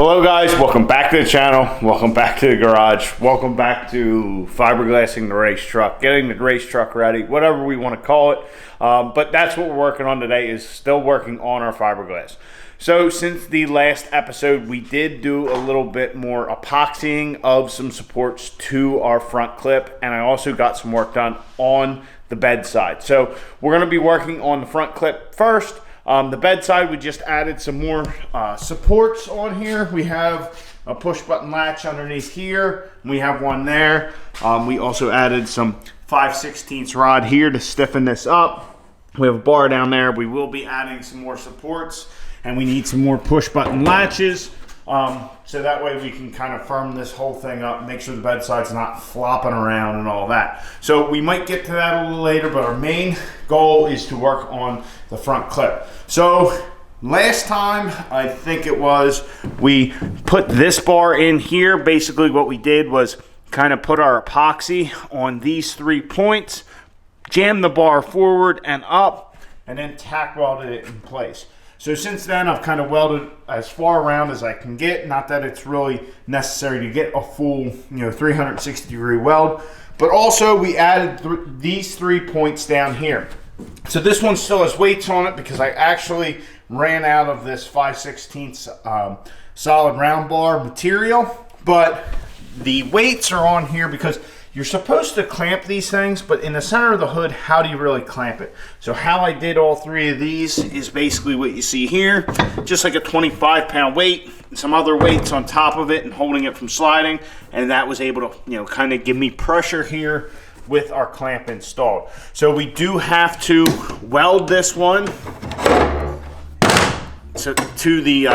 Hello guys, welcome back to the channel, welcome back to the garage, welcome back to fiberglassing the race truck, getting the race truck ready, whatever we want to call it. But that's what we're working on today, is still working on our fiberglass. So since the last episode, we did do a little bit more epoxying of some supports to our front clip, and I also got some work done on the bed side. So we're going to be working on the front clip first. The bedside, we just added some more supports on here. We have a push button latch underneath here. We have one there. We also added some 5/16 rod here to stiffen this up. We have a bar down there. We will be adding some more supports, and we need some more push button latches. So that way we can kind of firm this whole thing up, make sure the bedside's not flopping around and all that. So we might get to that a little later, but our main goal is to work on the front clip. So last time, I think it was, we put this bar in here. Basically what we did was kind of put our epoxy on these 3 points, jam the bar forward and up, and then tack welded it in place. So since then, I've kind of welded as far around as I can get. Not that it's really necessary to get a full, 360-degree weld, but also we added these 3 points down here. So this one still has weights on it because I actually ran out of this 5/16 solid round bar material, but the weights are on here because you're supposed to clamp these things, but in the center of the hood, how do you really clamp it? So how I did all 3 of these is basically what you see here, just like a 25-pound weight, and some other weights on top of it and holding it from sliding, and that was able to, kind of give me pressure here with our clamp installed. So we do have to weld this one to the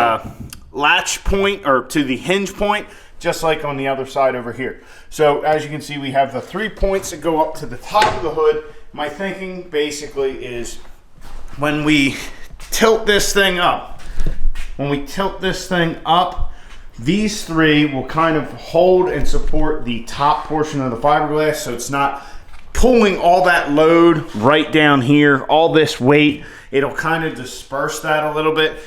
latch point, or to the hinge point, just like on the other side over here. So as you can see, we have the 3 points that go up to the top of the hood. My thinking basically is when we tilt this thing up, these 3 will kind of hold and support the top portion of the fiberglass, so it's not pulling all that load right down here, all this weight. It'll kind of disperse that a little bit.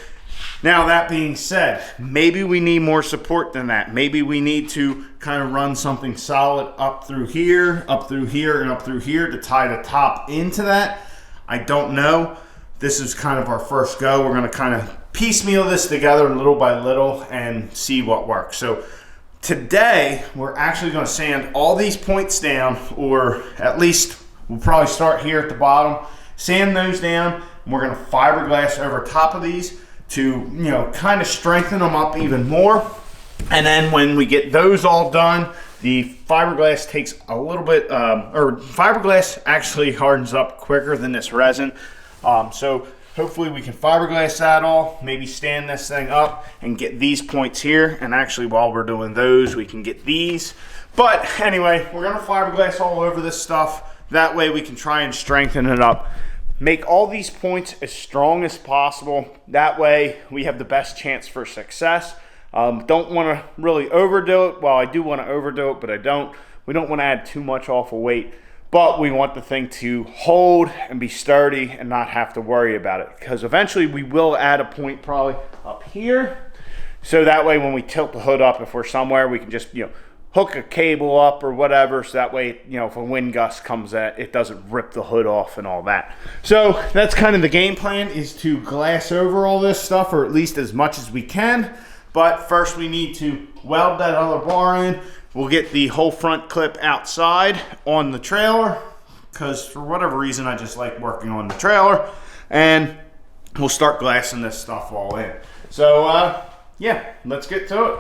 Now, that being said, maybe we need more support than that. Maybe we need to kind of run something solid up through here, and up through here to tie the top into that. I don't know. This is kind of our first go. We're going to kind of piecemeal this together little by little and see what works. So today, we're actually going to sand all these points down, or at least we'll probably start here at the bottom, sand those down, and we're going to fiberglass over top of these to, kind of strengthen them up even more. And then when we get those all done, the fiberglass takes a little bit, or fiberglass actually hardens up quicker than this resin. So hopefully we can fiberglass that all, maybe stand this thing up and get these points here. And actually while we're doing those, we can get these. But anyway, we're gonna fiberglass all over this stuff. That way we can try and strengthen it up. Make all these points as strong as possible. That way we have the best chance for success. Don't want to really overdo it. Well, I do want to overdo it, but I don't. We don't want to add too much awful weight, but we want the thing to hold and be sturdy and not have to worry about it, because eventually we will add a point probably up here. So that way when we tilt the hood up, if we're somewhere, we can just, hook a cable up or whatever, so that way, if a wind gust comes at, it doesn't rip the hood off and all that. So that's kind of the game plan, is to glass over all this stuff, or at least as much as we can. But first we need to weld that other bar in. We'll get the whole front clip outside on the trailer, because for whatever reason, I just like working on the trailer, and we'll start glassing this stuff all in. So yeah, let's get to it.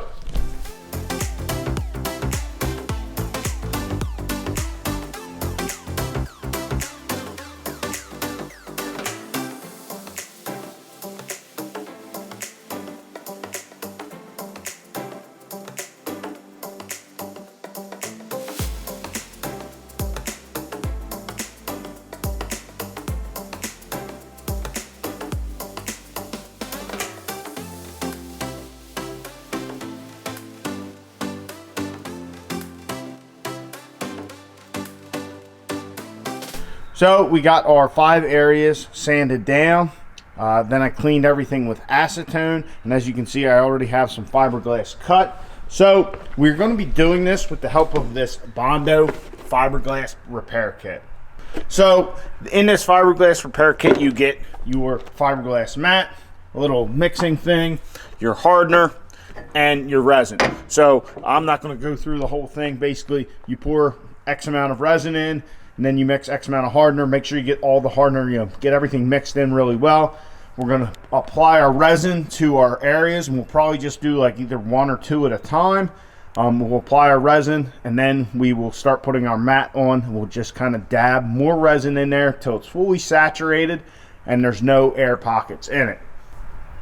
So we got our 5 areas sanded down. Then I cleaned everything with acetone, and as you can see, I already have some fiberglass cut. So we're going to be doing this with the help of this Bondo fiberglass repair kit. So in this fiberglass repair kit, you get your fiberglass mat, a little mixing thing, your hardener, and your resin. So I'm not going to go through the whole thing. Basically, you pour X amount of resin in, and then you mix X amount of hardener. Make sure you get all the hardener, get everything mixed in really well. We're going to apply our resin to our areas, and we'll probably just do like either 1 or 2 at a time. We'll apply our resin, and then we will start putting our mat on. We'll just kind of dab more resin in there till it's fully saturated and there's no air pockets in it.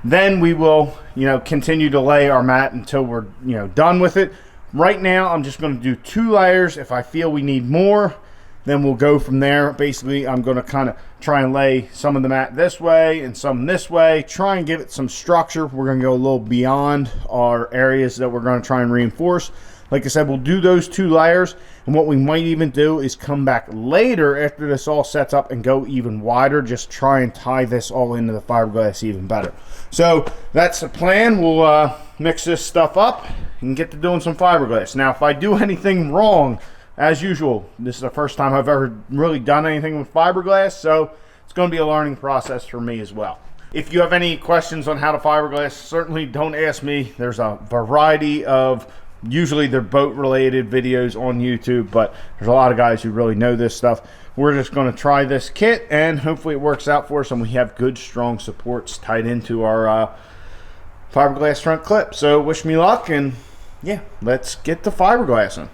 Then we will, continue to lay our mat until we're, done with it. Right now, I'm just going to do 2 layers. If I feel we need more, then we'll go from there. Basically, I'm going to kind of try and lay some of the mat this way and some this way, try and give it some structure. We're going to go a little beyond our areas that we're going to try and reinforce. Like I said, we'll do those 2 layers, and what we might even do is come back later after this all sets up and go even wider, just try and tie this all into the fiberglass even better. So that's the plan. We'll mix this stuff up and get to doing some fiberglass. Now, if I do anything wrong, as usual, this is the first time I've ever really done anything with fiberglass, so it's going to be a learning process for me as well. If you have any questions on how to fiberglass, certainly don't ask me. There's a variety of, usually they're boat related videos on YouTube, but there's a lot of guys who really know this stuff. We're just going to try this kit, and hopefully it works out for us and we have good strong supports tied into our fiberglass front clip. So wish me luck, and yeah, let's get the fiberglassing.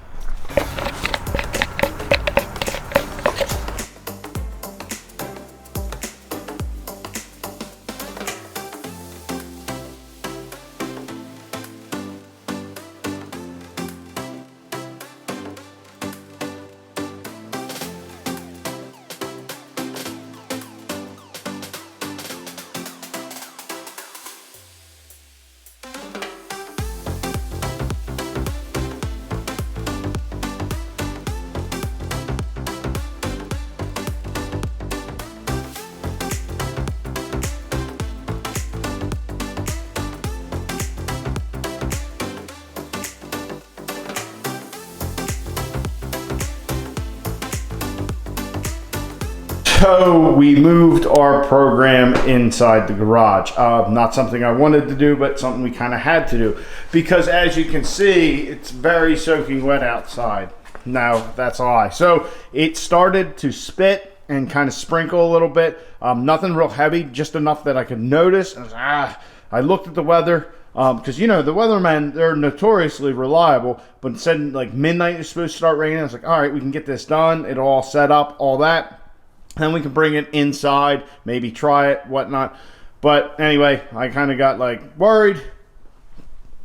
So we moved our program inside the garage. Not something I wanted to do, but something we kind of had to do, because as you can see, it's very soaking wet outside. Now that's a lie. So it started to spit and kind of sprinkle a little bit. Nothing real heavy, just enough that I could notice. I looked at the weather, because the weathermen, they're notoriously reliable, but it said like midnight is supposed to start raining. I was like, all right, we can get this done. It'll all set up, all that. Then we can bring it inside, maybe try it, whatnot. But anyway, I kind of got like worried,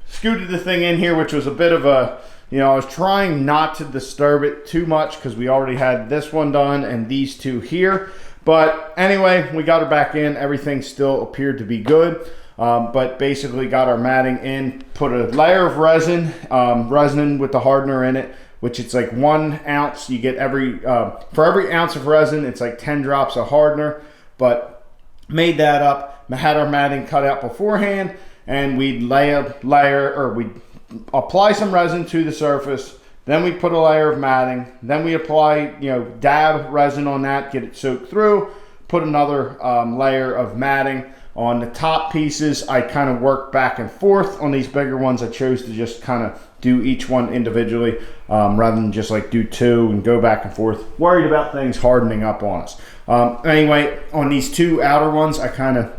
scooted the thing in here, which was a bit of a, I was trying not to disturb it too much because we already had this one done and these 2 here. But anyway, we got her back in. Everything still appeared to be good. But basically got our matting in, put a layer of resin, resin with the hardener in it, which it's like 1 ounce. You get for every ounce of resin, it's like 10 drops of hardener. But made that up, had our matting cut out beforehand, and we'd we'd apply some resin to the surface. Then we put a layer of matting. Then we apply, dab resin on that, get it soaked through. Put another layer of matting on the top pieces. I kind of worked back and forth. On these bigger ones, I chose to just kind of do each one individually, rather than just like do 2 and go back and forth. Worried about things hardening up on us. Anyway, on these 2 outer ones, I kind of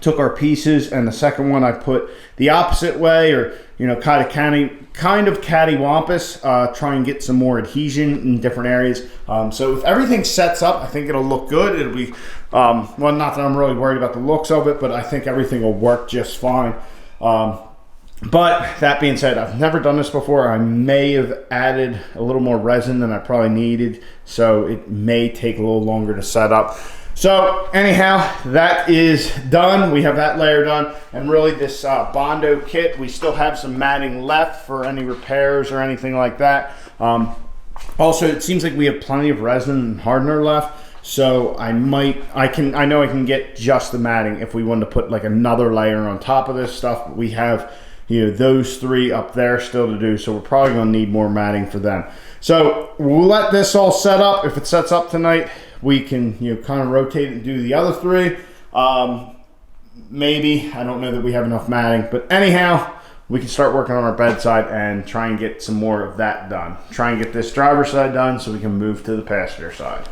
took our pieces, and the second one I put the opposite way, or kind of cattywampus, try and get some more adhesion in different areas. So if everything sets up, I think it'll look good. It'll be well, not that I'm really worried about the looks of it, but I think everything will work just fine. But that being said, I've never done this before. I may have added a little more resin than I probably needed, so it may take a little longer to set up. So anyhow, that is done. We have that layer done, and really this Bondo kit, we still have some matting left for any repairs or anything like that. Also, it seems like we have plenty of resin and hardener left, So I know I can get just the matting if we wanted to put like another layer on top of this stuff. But we have, you know, those 3 up there still to do, so we're probably going to need more matting for them. So we'll let this all set up. If it sets up tonight, we can, you know, kind of rotate and do the other 3. Maybe, I don't know that we have enough matting, but anyhow, we can start working on our bedside and try and get some more of that done. Try and get this driver's side done so we can move to the passenger side.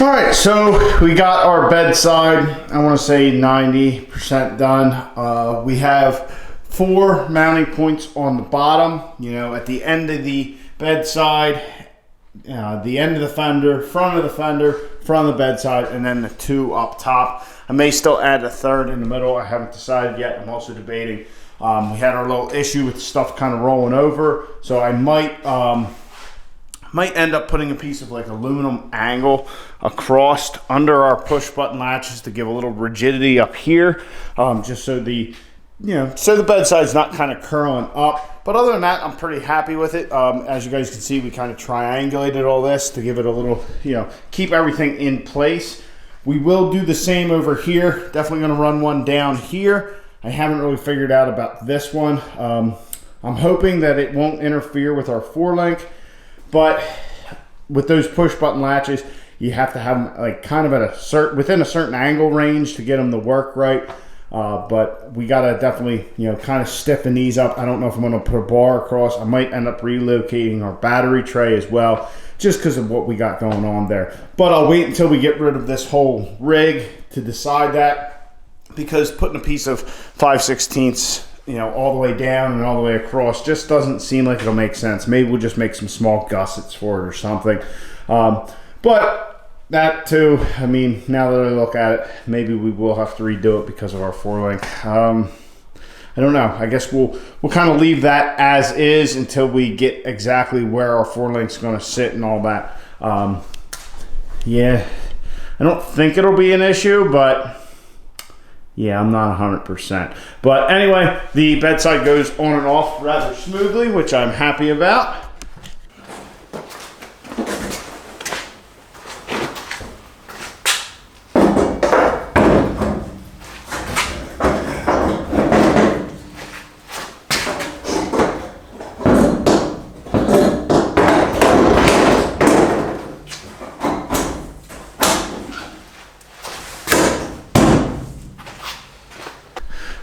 All right, so we got our bedside, I want to say 90% done. We have 4 mounting points on the bottom, you know, at the end of the bedside, the end of the fender, front of the bedside, and then the 2 up top. I may still add a 3rd in the middle. I haven't decided yet. I'm also debating. We had our little issue with stuff kind of rolling over, so I might end up putting a piece of like aluminum angle across under our push button latches to give a little rigidity up here, just so the bedside's not kind of curling up. But other than that, I'm pretty happy with it. As you guys can see, we kind of triangulated all this to give it a little, keep everything in place. We will do the same over here. Definitely going to run one down here. I haven't really figured out about this one. I'm hoping that it won't interfere with our 4-link. But with those push button latches, you have to have them like kind of at within a certain angle range to get them to work right. But we gotta definitely, kind of stiffen these up. I don't know if I'm gonna put a bar across. I might end up relocating our battery tray as well, just because of what we got going on there. But I'll wait until we get rid of this whole rig to decide that, because putting a piece of 5/16 all the way down and all the way across just doesn't seem like it'll make sense. Maybe we'll just make some small gussets for it or something. But that too, I mean, now that I look at it, maybe we will have to redo it because of our 4-link. I don't know. I guess we'll kind of leave that as is until we get exactly where our 4-link's going to sit and all that. Yeah, I don't think it'll be an issue, but yeah, I'm not 100%. But anyway, the bedside goes on and off rather smoothly, which I'm happy about.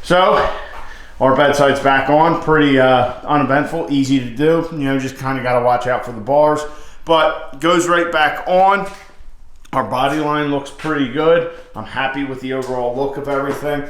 So our bedside's back on, pretty uneventful, easy to do. Just kind of got to watch out for the bars, but goes right back on. Our body line looks pretty good. I'm happy with the overall look of everything.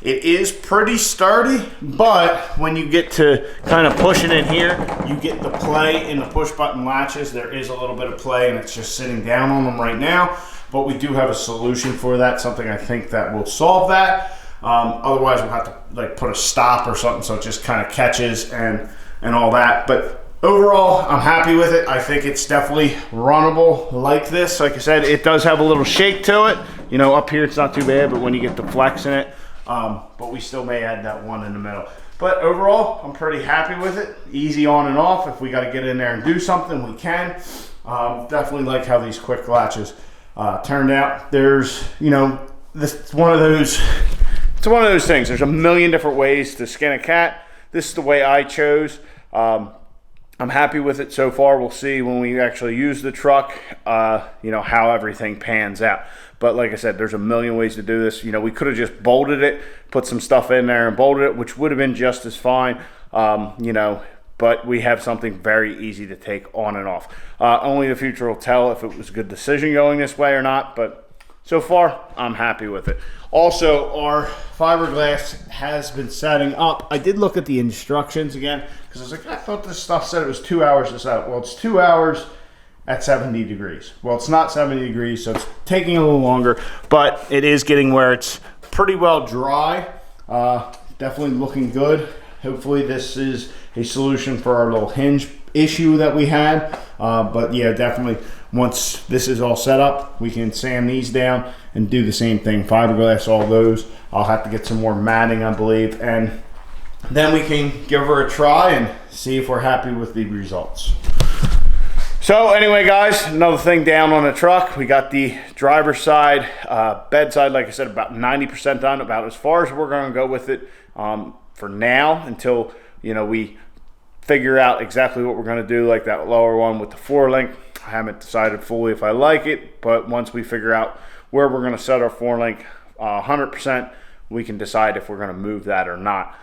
It is pretty sturdy, but when you get to kind of pushing in here, you get the play in the push button latches. There is a little bit of play and it's just sitting down on them right now, but we do have a solution for that, something I think that will solve that. Otherwise we'll have to like put a stop or something so it just kind of catches and all that. But overall, I'm happy with it. I think it's definitely runnable like this. Like I said, it does have a little shake to it. Up here it's not too bad, but when you get the flex in it, but we still may add that one in the middle. But overall, I'm pretty happy with it. Easy on and off. If we got to get in there and do something, we can. Definitely like how these quick latches turned out. There's, you know, it's one of those things. There's a million different ways to skin a cat. This is the way I chose. I'm happy with it so far. We'll see when we actually use the truck, you know, how everything pans out. But like I said, there's a million ways to do this. You know, we could have just bolted it, put some stuff in there and bolted it, which would have been just as fine, you know, but we have something very easy to take on and off. Only the future will tell if it was a good decision going this way or not, but so far, I'm happy with it. Also, our fiberglass has been setting up. I did look at the instructions again, because I was like, I thought this stuff said it was 2 hours to set up. Well, it's 2 hours at 70 degrees. Well, it's not 70 degrees, so it's taking a little longer, but it is getting where it's pretty well dry. Definitely looking good. Hopefully this is a solution for our little hinge issue that we had. But yeah, definitely once this is all set up, we can sand these down and do the same thing. Fiberglass all those. I'll have to get some more matting, I believe, and then we can give her a try and see if we're happy with the results. So anyway, guys, another thing down on the truck. We got the driver's side, bed side, like I said, about 90% done, about as far as we're going to go with it for now, until, you know, we figure out exactly what we're going to do, like that lower one with the 4-link. I haven't decided fully if I like it, but once we figure out where we're going to set our 4-link 100%, we can decide if we're going to move that or not.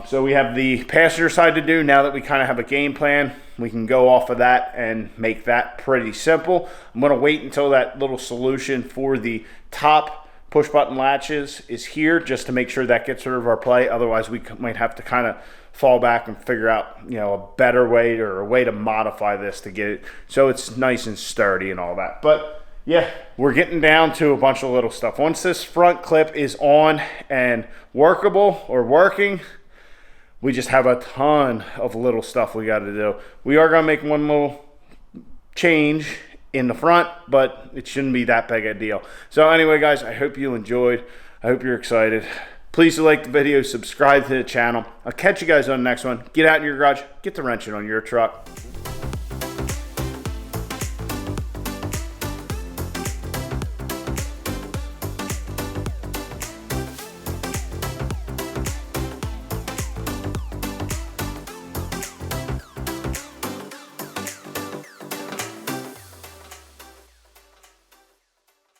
So we have the passenger side to do. Now that we kind of have a game plan, we can go off of that and make that pretty simple. I'm going to wait until that little solution for the top push button latches is here, just to make sure that gets rid of our play. Otherwise, we might have to kind of fall back and figure out, you know, a better way or a way to modify this to get it so it's nice and sturdy and all that. But yeah, we're getting down to a bunch of little stuff. Once this front clip is on and workable or working, we just have a ton of little stuff we got to do. We are going to make one little change in the front, but it shouldn't be that big a deal. So anyway, guys, I hope you enjoyed. I hope you're excited. Please like the video, subscribe to the channel. I'll catch you guys on the next one. Get out in your garage, get to wrenching on your truck.